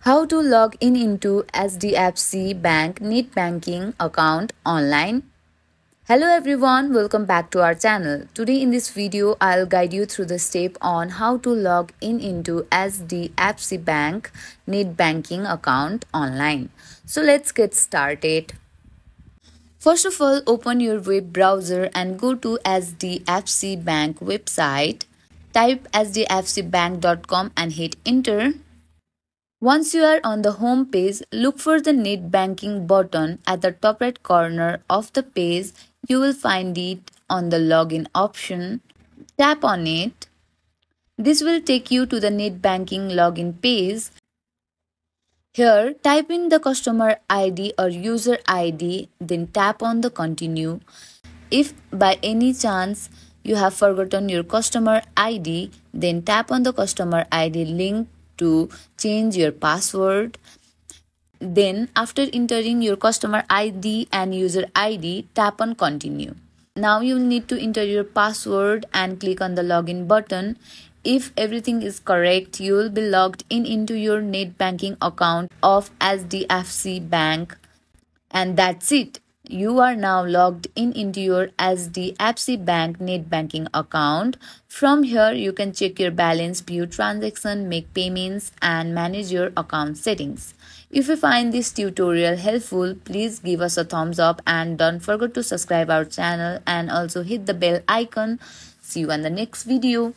How to log in into HDFC Bank Netbanking account online. Hello everyone, welcome back to our channel. Today in this video, I'll guide you through the step on how to log in into HDFC Bank Netbanking account online. So let's get started. First of all, open your web browser and go to HDFC Bank website. Type hdfcbank.com and hit enter. Once you are on the home page, look for the Net Banking button at the top right corner of the page. You will find it on the login option. Tap on it. This will take you to the Net Banking login page. Here, type in the customer ID or user ID, then tap on the continue. If by any chance you have forgotten your customer ID, then tap on the customer ID link to change your password. Then after entering your customer ID and user ID, tap on continue. Now you will need to enter your password and click on the login button. If everything is correct, you will be logged in into your net banking account of HDFC Bank, and that's it. You are now logged in into your HDFC Bank net banking account. From here, you can check your balance, view transaction, make payments, and manage your account settings. If you find this tutorial helpful, please give us a thumbs up and don't forget to subscribe our channel and also hit the bell icon. See you in the next video.